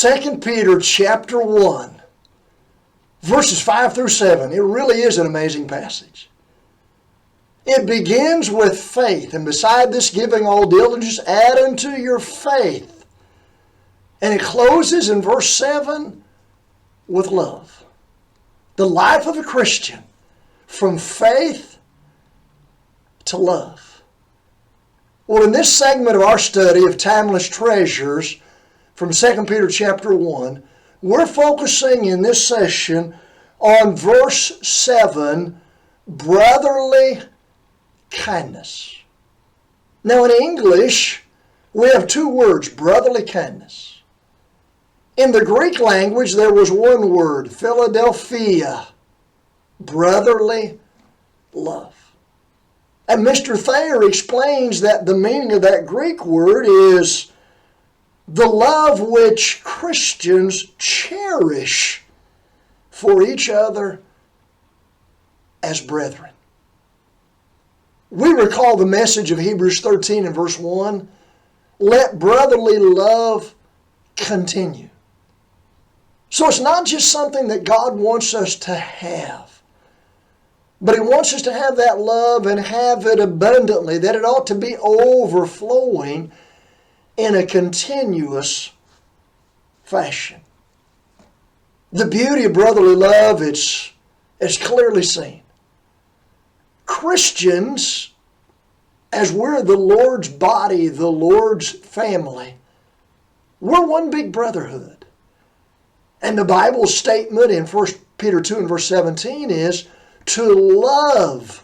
2 Peter chapter 1, verses 5 through 7. It really is an amazing passage. It begins with faith, and beside this giving all diligence, add unto your faith. And it closes in verse 7 with love. The life of a Christian, from faith to love. Well, in this segment of our study of timeless treasures from 2 Peter chapter 1, we're focusing in this session on verse 7, brotherly kindness. Now in English, we have two words, brotherly kindness. In the Greek language, there was one word, Philadelphia, brotherly love. And Mr. Thayer explains that the meaning of that Greek word is the love which Christians cherish for each other as brethren. We recall the message of Hebrews 13 and verse 1. Let brotherly love continue. So it's not just something that God wants us to have, but He wants us to have that love and have it abundantly, that it ought to be overflowing in a continuous fashion. The beauty of brotherly love is clearly seen. Christians, as we're the Lord's body, the Lord's family, we're one big brotherhood. And the Bible's statement in 1 Peter 2 and verse 17 is to love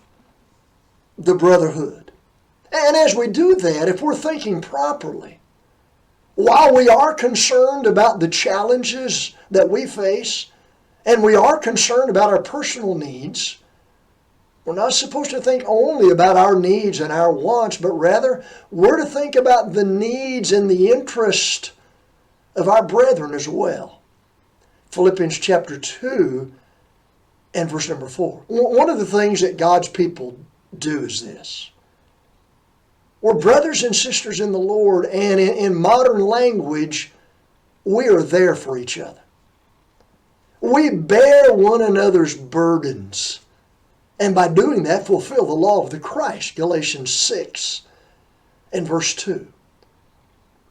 the brotherhood. And as we do that, if we're thinking properly, while we are concerned about the challenges that we face, and we are concerned about our personal needs, we're not supposed to think only about our needs and our wants, but rather we're to think about the needs and the interest of our brethren as well. Philippians chapter 2 and verse number 4. One of the things that God's people do is this. We're brothers and sisters in the Lord, and in modern language, we are there for each other. We bear one another's burdens, and by doing that, fulfill the law of the Christ, Galatians 6 and verse 2.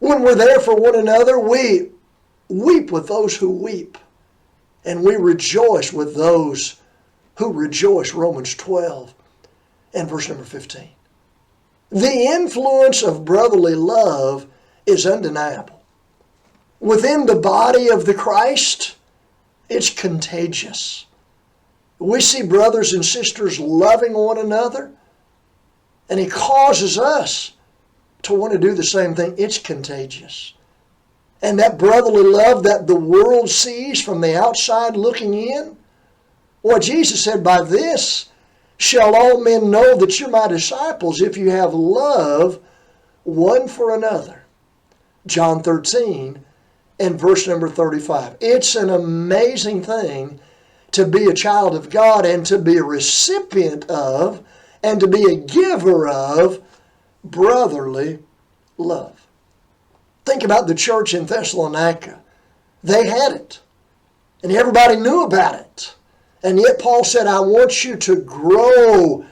When we're there for one another, we weep with those who weep, and we rejoice with those who rejoice, Romans 12 and verse number 15. The influence of brotherly love is undeniable. Within the body of the Christ, it's contagious. We see brothers and sisters loving one another, and it causes us to want to do the same thing. It's contagious. And that brotherly love that the world sees from the outside looking in, well, Jesus said, by this shall all men know that you're my disciples, if you have love one for another. John 13 and verse number 35. It's an amazing thing to be a child of God and to be a recipient of and to be a giver of brotherly love. Think about the church in Thessalonica. They had it, and everybody knew about it. And yet Paul said, I want you to grow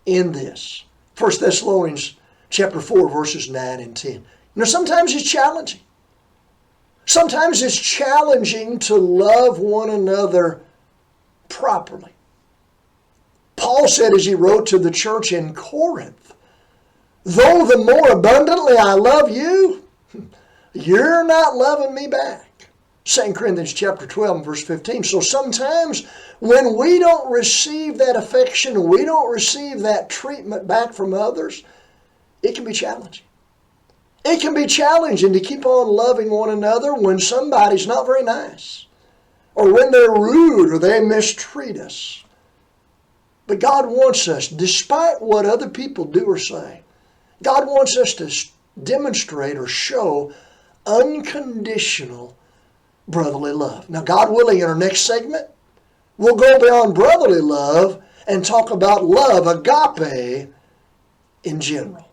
in this. 1 Thessalonians chapter 4, verses 9 and 10. You know, sometimes it's challenging. Sometimes it's challenging to love one another properly. Paul said as he wrote to the church in Corinth, though the more abundantly I love you, you're not loving me back. 2 Corinthians chapter 12 and verse 15. So sometimes when we don't receive that affection, we don't receive that treatment back from others, it can be challenging. It can be challenging to keep on loving one another when somebody's not very nice, or when they're rude, or they mistreat us. But God wants us, despite what other people do or say, God wants us to demonstrate or show unconditional brotherly love. Now, God willing, in our next segment, we'll go beyond brotherly love and talk about love, agape, in general.